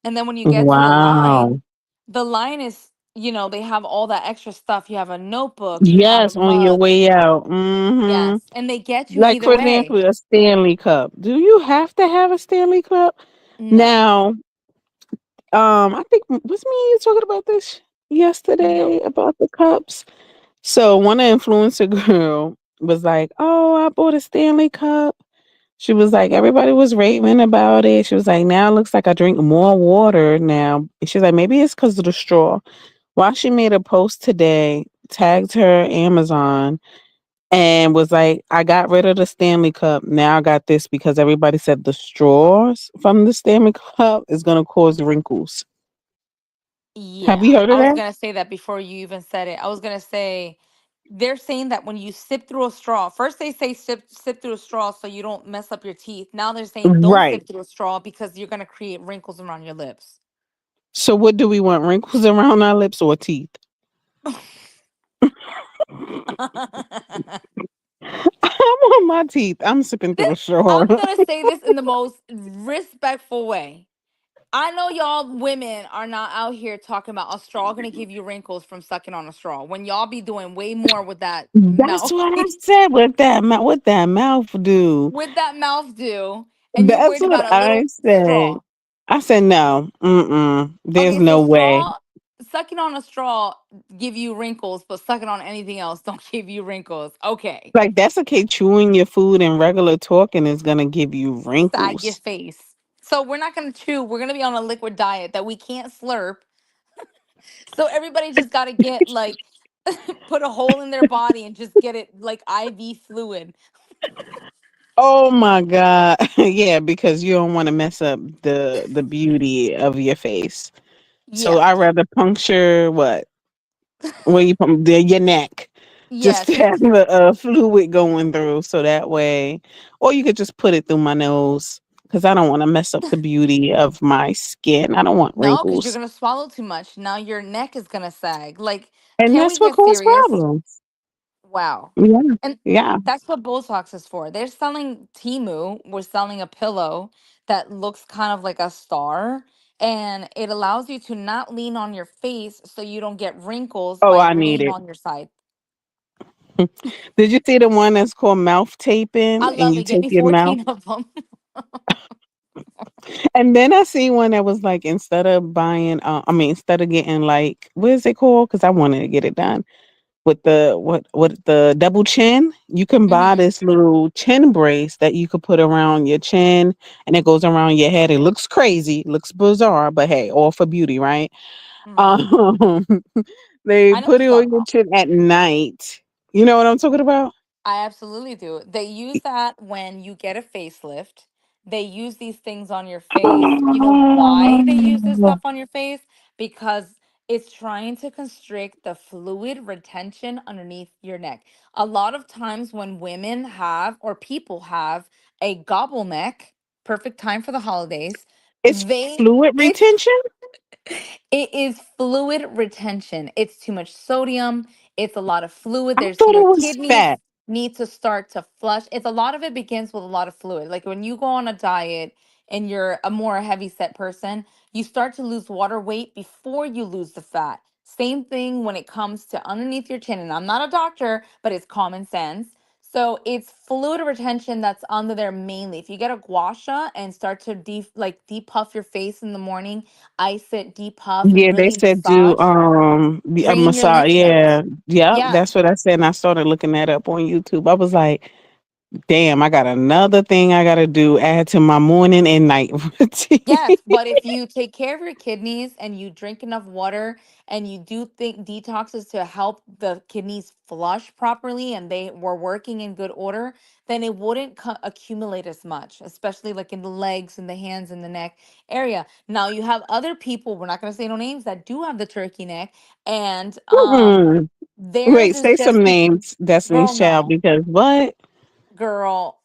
And then when you get to Wow. the line is, they have all that extra stuff. You have a notebook, you have a Yes, on your mug. way out. Hmm. Yes. And they get you Like either for way. example, a Stanley Cup. Do you have to have a Stanley Cup? No, Now, I think was me and you talking about this no. yesterday about the cups. So one influencer girl was like, "Oh, I bought a Stanley Cup." She was like, everybody was raving about it. She was like, now it looks like I drink more water now. She's like, maybe it's because of the straw. Well, she made a post today, tagged her Amazon, and was like, I got rid of the Stanley Cup. Now I got this because everybody said the straws from the Stanley Cup is going to cause wrinkles. Have you Yeah, heard I of was that? gonna say that before you even said it. I was gonna say they're saying that when you sip through a straw, first they say sip through a straw so you don't mess up your teeth. Now they're saying don't Right. sip through a straw because you're gonna create wrinkles around your lips. So what do we want? Wrinkles around our lips or teeth? I want my teeth. I'm sipping through a straw. I'm gonna say this in the most respectful way. I know y'all women are not out here talking about a straw gonna give you wrinkles from sucking on a straw when y'all be doing way more with that That's what I mouthpiece. said. What that mouth do? With that mouth do, and you're That's worried what about a I little said. straw. I said no. Mm-mm. There's Okay, so no way. sucking on a straw give you wrinkles, but sucking on anything else don't give you wrinkles. Okay, Like that's okay. Chewing your food and regular talking is gonna give you sag your wrinkles. face. So we're not gonna chew. We're gonna be on a liquid diet that we can't slurp. So everybody just gotta get like put a hole in their body and just get it like IV fluid. Oh my god. Yeah, because you don't want to mess up the beauty of your face. So Yeah. I rather puncture what? Where you your neck. just Yes, to have the fluid going through, so that way, or you could just put it through my nose because I don't want to mess up the beauty of my skin. I don't want no, because you're wrinkles, gonna swallow too much. Now your neck is gonna sag. Like, and can we that's what get causes serious? problems. Wow. Yeah, And yeah. that's what Botox is for. They're selling Timu, we're selling a pillow that looks kind of like a star. And it allows you to not lean on your face so you don't get wrinkles Oh, by I need laying it. on your side. Did you see the one that's called mouth taping, I and love you it. Get tape me your mouth? 14 of them. And then I see one that was like, instead of buying, I mean, instead of getting like, what is it called? Because I wanted to get it done with the what the double chin. You can buy Hmm. this little chin brace that you could put around your chin, and it goes around your head. It looks crazy, looks bizarre, but hey, all for beauty, right? Hmm. Um, they I know put what it you're on talking your about. chin at night. You know what I'm talking about? I absolutely do. They use that when you get a facelift. They use these things on your face. You know why they use this stuff on your face? Because it's trying to constrict the fluid retention underneath your neck. A lot of times when women have or people have a gobble neck, perfect time for the holidays, It's they fluid it's retention. it is fluid retention. It's too much sodium. It's a lot of fluid. I There's thought your it was kidneys fat. need to start to flush. It's a lot of it begins with a lot of fluid. Like when you go on a diet and you're a more heavy set person, you start to lose water weight before you lose the fat. Same thing when it comes to underneath your chin. And I'm not a doctor, but it's common sense. So it's fluid retention that's under there mainly. If you get a gua sha and start to depuff your face in the morning, ice it, depuff, Yeah, and they really said do massage, a drain your massage. lymph Yeah, nodes. yep, Yes. that's what I said. And I started looking that up on YouTube. I was like, damn, I got another thing I gotta do. Add to my morning and night routine. Yes, but if you take care of your kidneys and you drink enough water and you do think detoxes to help the kidneys flush properly and they were working in good order, then it wouldn't accumulate as much, especially like in the legs and the hands and the neck area. Now you have other people, we're not going to say no names, that do have the turkey neck, and Mm. theirs Wait, is say some just names, girl, Destiny's Child, no. because what? Girl,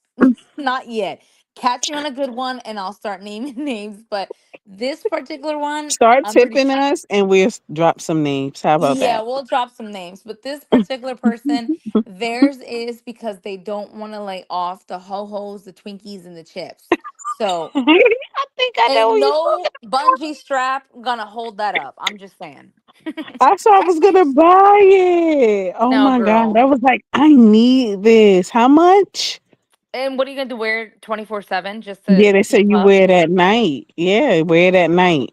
not yet. Catch me on a good one and I'll start naming names. But this particular one, Start I'm pretty tipping us and we'll drop some names. How about yeah, that? we'll drop some names. But this particular person, theirs is because they don't want to lay off the ho-hos, the Twinkies, and the chips. So I think I know ain't who you're no talking bungee strap gonna hold that up. I'm just saying. about. I saw I was gonna buy it. Oh No, my god. girl. I was like, I need this. How much? And what are you gonna do? Wear it 24/7 just to Yeah, they said you depuff wear it at night. Yeah, wear it at night.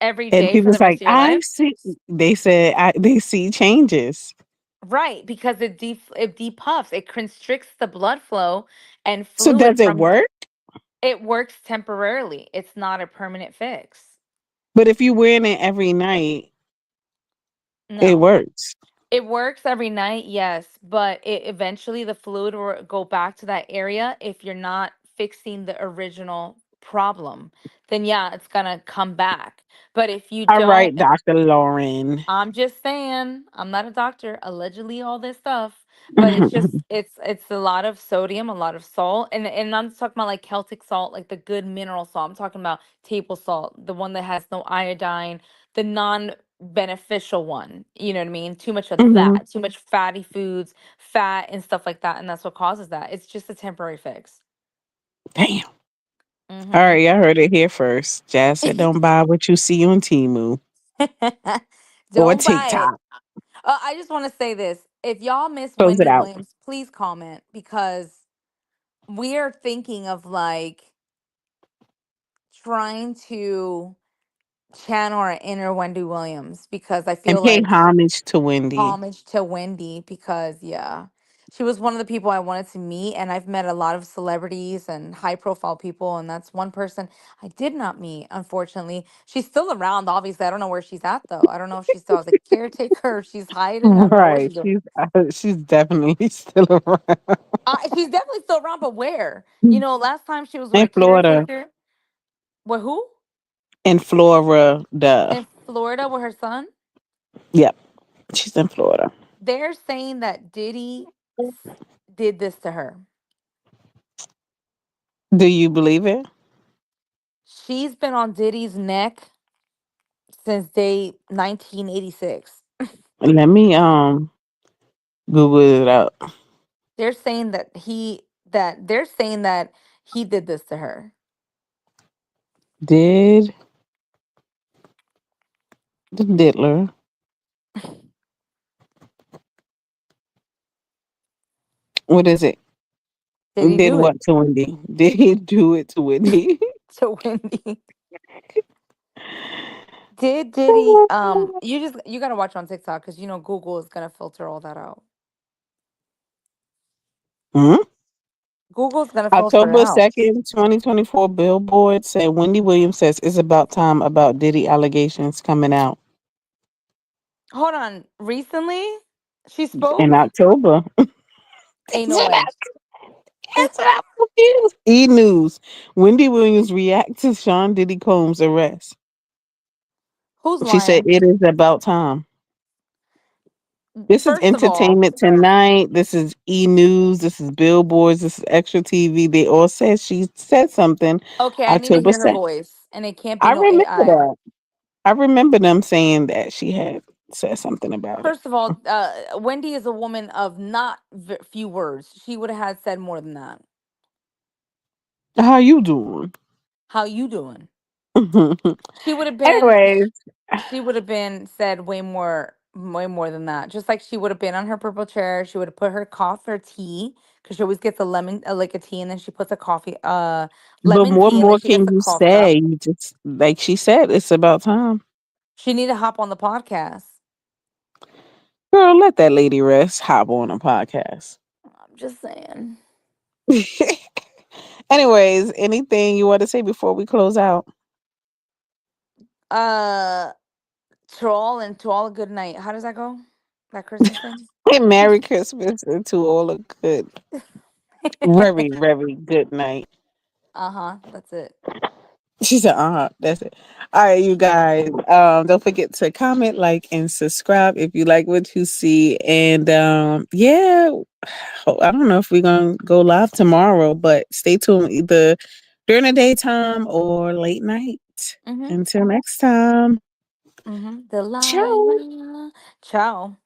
every And day for the people's rest like, of your I life? see. They said they see changes. Right, because it depuffs, it constricts the blood flow and So fluid does it from work? it works temporarily. It's not a permanent fix. But if you wearing it every night, it No. works. It works every night, yes, but it eventually the fluid will go back to that area if you're not fixing the original problem. Then yeah, it's gonna come back. But if you All don't right, Dr. Lauren. I'm just saying, I'm not a doctor, allegedly all this stuff, but it's just it's a lot of sodium, a lot of salt, and I'm just talking about like Celtic salt, like the good mineral salt. I'm talking about table salt, the one that has no iodine, the non-beneficial one. You know what I mean? Too much of Mhm. that, too much fatty foods, fat and stuff like that, and that's what causes that. It's just a temporary fix. Damn. All Mm-hmm. right, y'all heard it here first. Jazz said, "Don't buy what you see on Temu or Don't buy it. TikTok." I just want to say this. If y'all miss Close it Wendy out. Williams, please comment because we are thinking of like trying to channel our inner Wendy Williams because I And feel pay like homage to Wendy. homage to Wendy because yeah, she was one of the people I wanted to meet and I've met a lot of celebrities and high profile people and that's one person I did not meet unfortunately. She's still around obviously. I don't know where she's at though. I don't know if she's still as a caretaker or if she's hiding. I don't know what Right. she's doing. She's definitely still around. She's definitely still around, but where? Last time she was with In a Florida. caretaker. With who? In Florida. In Florida with her son? Yep. She's in Florida. they're saying that Diddy did this to her. Do you believe it? She's been on Diddy's neck since day 1986. Let me Google it out. They're saying that he did this to her. Did the diddler what is it? Did he Did do it what to Wendy? Did he do it to Wendy? to Wendy? Did Diddy you gotta watch on TikTok because you know Google is gonna filter all that out. Hmm? Google's gonna filter it October out. 2nd, 2024, Billboard said Wendy Williams says it's about time about Diddy allegations coming out Hold on. Recently? She in spoke? October. Ain't That's no what way. I'm confused. E News. Wendy Williams reacts to Sean Diddy Combs' arrest. Who's She said lying? it is about time. This is First of all, Entertainment Tonight. This is E News. This is Billboards. This is Extra TV. They all said she said something okay, I need to October hear her 2nd. voice. And it can't be I no remember AI. that. I remember them saying that she had said something about it. First of all, Wendy is a woman of not few words. She would have had said more than that. How you doing? How you doing? She would have been Anyways, she would have been said way more than that. Just like she would have been on her purple chair, she would have put her coffee or tea because she always gets a lemon like a tea and then she puts a coffee but lemon what tea and then more she gets can a you cough drop. say? You just like she said, it's about time. She need to hop on the podcast. Girl, let that lady rest. Hop on a podcast. I'm just saying. Anyways, anything you want to say before we close out? Uh to all a good night. How does that go? That Christmas thing? Hey, Merry Christmas and to all a good, very, very good night. Uh-huh. That's it. She said, that's it. All right, you guys. Don't forget to comment, like, and subscribe if you like what you see. And yeah, I don't know if we're gonna go live tomorrow, but stay tuned either during the daytime or late night. Mm-hmm. Until next time. Mm-hmm. Ciao. Delilah. Ciao.